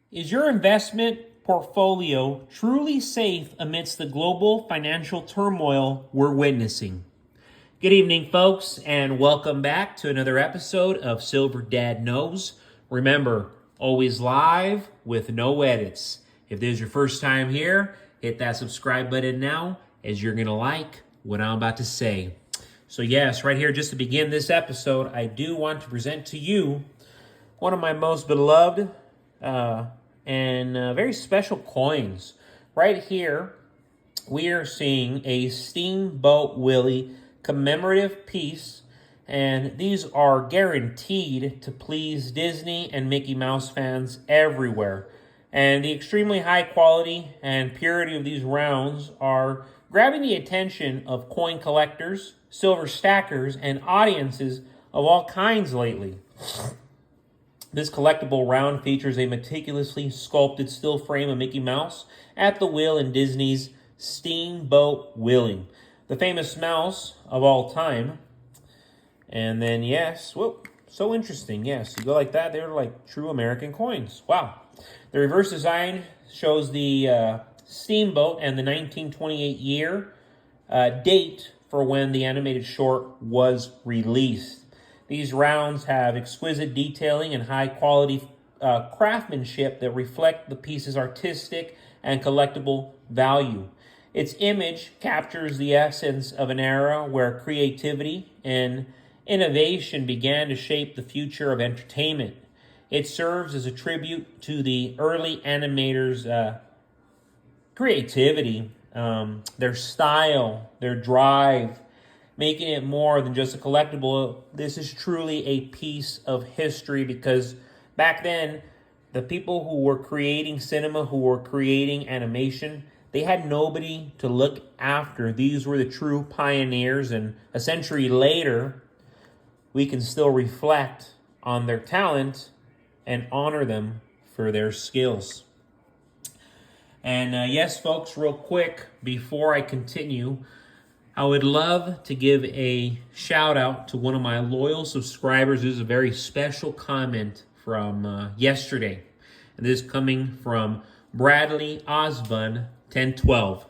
Is your investment portfolio truly safe amidst the global financial turmoil we're witnessing? Good evening, folks, and welcome back to another episode of Silver Dad Knows. Remember, always live with no edits. If this is your first time here, hit that subscribe button now, as you're going to like what I'm about to say. So yes, right here, just to begin this episode, I do want to present to you one of my most beloved and very special coins. Right here, we are seeing a Steamboat Willie commemorative piece, and these are guaranteed to please Disney and Mickey Mouse fans everywhere. And the extremely high quality and purity of these rounds are grabbing the attention of coin collectors, silver stackers, and audiences of all kinds lately. This collectible round features a meticulously sculpted still frame of Mickey Mouse at the wheel in Disney's Steamboat Willie, the famous mouse of all time. And then, yes, whoop, so interesting. Yes, you go like that, they're like true American coins. Wow. The reverse design shows the Steamboat and the 1928 year date for when the animated short was released. These rounds have exquisite detailing and high-quality craftsmanship that reflect the piece's artistic and collectible value. Its image captures the essence of an era where creativity and innovation began to shape the future of entertainment. It serves as a tribute to the early animators' creativity, their style, their drive, making it more than just a collectible. This is truly a piece of history, because back then, the people who were creating cinema, who were creating animation, they had nobody to look after. These were the true pioneers, and a century later, we can still reflect on their talent and honor them for their skills. And yes, folks, real quick, before I continue, I would love to give a shout out to one of my loyal subscribers. This is a very special comment from yesterday. And this is coming from Bradley Osbun 1012.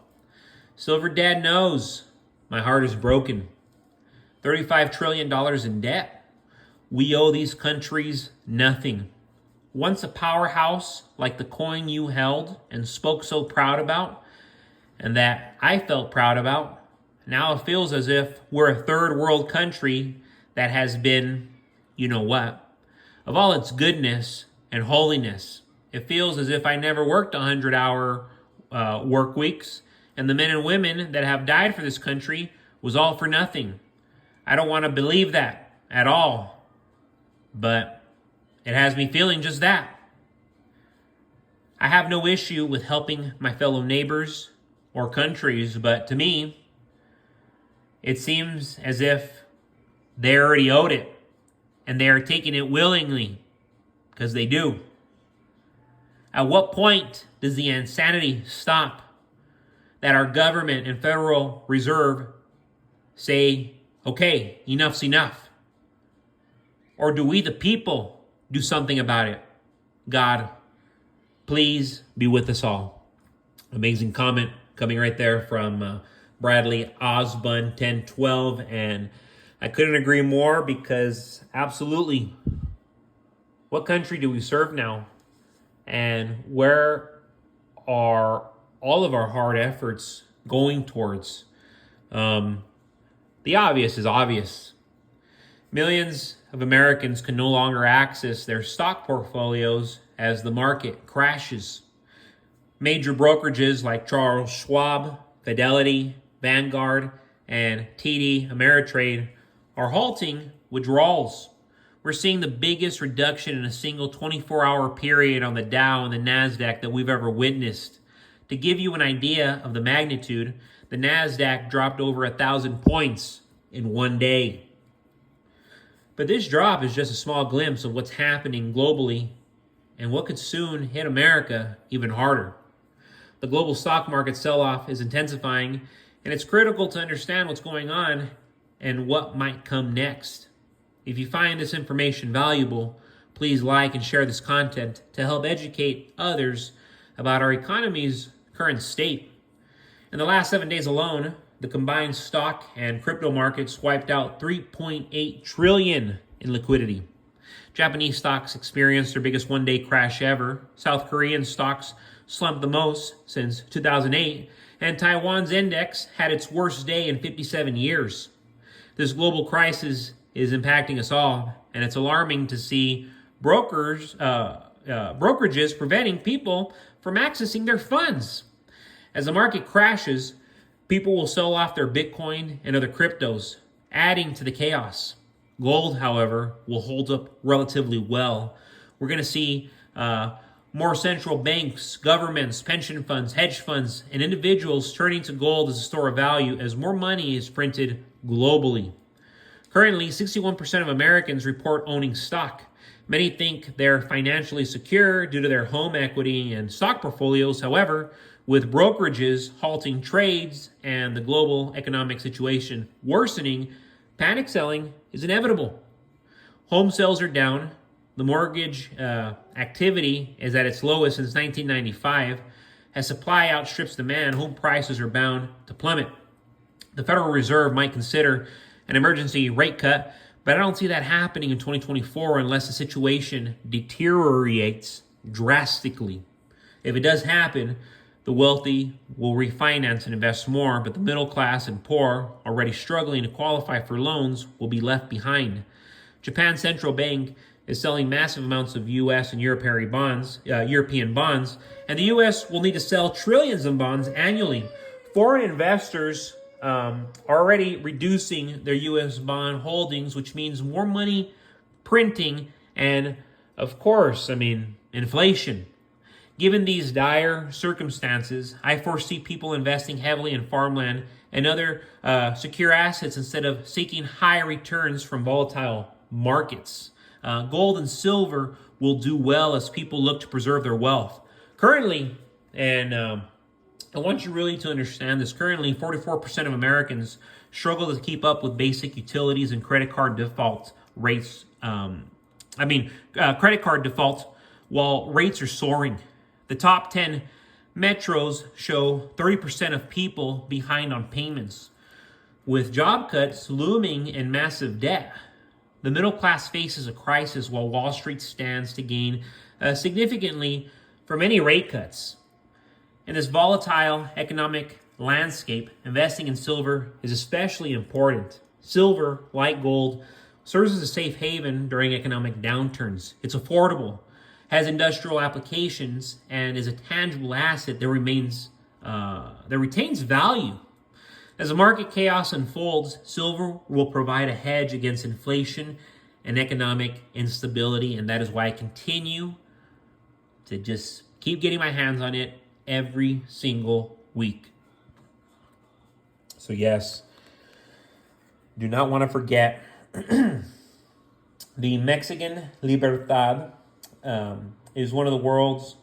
Silver Dad knows my heart is broken. $35 trillion in debt. We owe these countries nothing. Once a powerhouse like the coin you held and spoke so proud about, and that I felt proud about, now it feels as if we're a third world country that has been, you know what, of all its goodness and holiness. It feels as if I never worked 100-hour work weeks, and the men and women that have died for this country was all for nothing. I don't want to believe that at all, but it has me feeling just that. I have no issue with helping my fellow neighbors or countries, but to me, it seems as if they already owed it, and they are taking it willingly, because they do. At what point does the insanity stop that our government and Federal Reserve say, okay, enough's enough? Or do we, the people, do something about it? God, please be with us all. Amazing comment coming right there from Bradley Osbun 1012, and I couldn't agree more, because absolutely, what country do we serve now? And where are all of our hard efforts going towards? The obvious is obvious. Millions of Americans can no longer access their stock portfolios as the market crashes. Major brokerages like Charles Schwab, Fidelity, Vanguard, and TD Ameritrade are halting withdrawals. We're seeing the biggest reduction in a single 24-hour period on the Dow and the NASDAQ that we've ever witnessed. To give you an idea of the magnitude, the NASDAQ dropped over 1,000 points in one day. But this drop is just a small glimpse of what's happening globally and what could soon hit America even harder. The global stock market sell-off is intensifying, and it's critical to understand what's going on and what might come next. If you find this information valuable, Please like and share this content to help educate others about our economy's current state. In the last 7 days alone, the combined stock and crypto markets wiped out $3.8 trillion in liquidity. Japanese stocks experienced their biggest one-day crash ever. South Korean stocks slumped the most since 2008, and Taiwan's index had its worst day in 57 years. This global crisis is impacting us all, and it's alarming to see brokerages preventing people from accessing their funds. As the market crashes, people will sell off their Bitcoin and other cryptos, adding to the chaos. Gold, however, will hold up relatively well. We're going to see more central banks, governments, pension funds, hedge funds, and individuals turning to gold as a store of value as more money is printed globally. Currently, 61% of Americans report owning stock. Many think they're financially secure due to their home equity and stock portfolios. However, with brokerages halting trades and the global economic situation worsening, panic selling is inevitable. Home sales are down. The mortgage activity is at its lowest since 1995. As supply outstrips demand, home prices are bound to plummet. The Federal Reserve might consider an emergency rate cut, but I don't see that happening in 2024 unless the situation deteriorates drastically. If it does happen, the wealthy will refinance and invest more, but the middle class and poor, already struggling to qualify for loans, will be left behind. Japan's central bank is selling massive amounts of U.S. and European bonds, and the U.S. will need to sell trillions of bonds annually. Foreign investors are already reducing their U.S. bond holdings, which means more money printing and, of course, inflation. Given these dire circumstances, I foresee people investing heavily in farmland and other secure assets instead of seeking high returns from volatile markets. Gold and silver will do well as people look to preserve their wealth. Currently, and I want you really to understand this, currently 44% of Americans struggle to keep up with basic utilities and credit card default rates. Credit card default while rates are soaring. The top 10 metros show 30% of people behind on payments. With job cuts looming and massive debt, the middle class faces a crisis while Wall Street stands to gain significantly from any rate cuts. In this volatile economic landscape, investing in silver is especially important. Silver, like gold, serves as a safe haven during economic downturns. It's affordable, has industrial applications, and is a tangible asset that retains value. As the market chaos unfolds, silver will provide a hedge against inflation and economic instability, and that is why I continue to just keep getting my hands on it every single week. So yes, do not want to forget the Mexican Libertad is one of the world's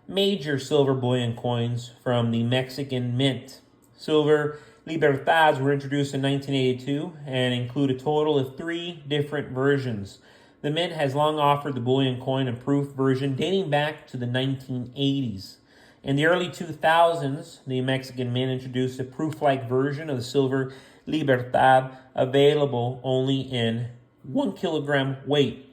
major silver bullion coins from the Mexican Mint. Silver Libertads were introduced in 1982 and include a total of 3 different versions. The Mint has long offered the bullion coin and proof version dating back to the 1980s. In the early 2000s, the Mexican Mint introduced a proof-like version of the Silver Libertad available only in 1 kilogram weight.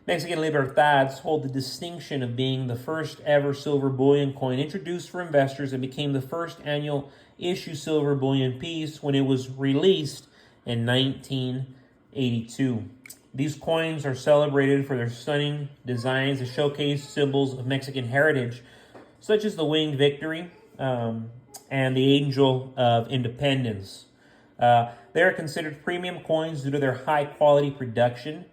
Mexican Libertads hold the distinction of being the first ever silver bullion coin introduced for investors and became the first annual issue silver bullion piece when it was released in 1982. These coins are celebrated for their stunning designs that showcase symbols of Mexican heritage, such as the winged victory and the angel of independence. They are considered premium coins due to their high-quality production,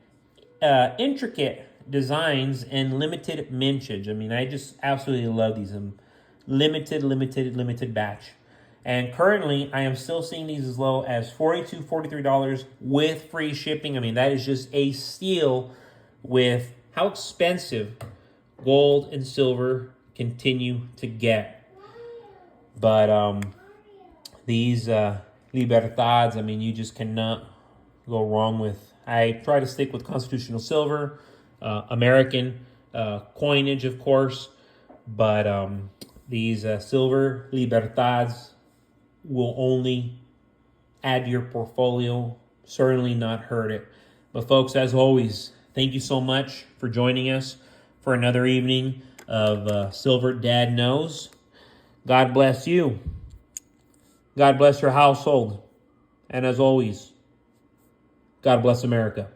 intricate designs, and limited mintage. I just absolutely love these. Limited batch. And currently, I am still seeing these as low as $42, $43 with free shipping. That is just a steal with how expensive gold and silver continue to get. But these Libertads, you just cannot go wrong with. I try to stick with constitutional silver. American coinage, of course, but these silver Libertads will only add to your portfolio, certainly not hurt it. But folks, as always, thank you so much for joining us for another evening of Silver Dad Knows. God bless you. God bless your household. And as always, God bless America.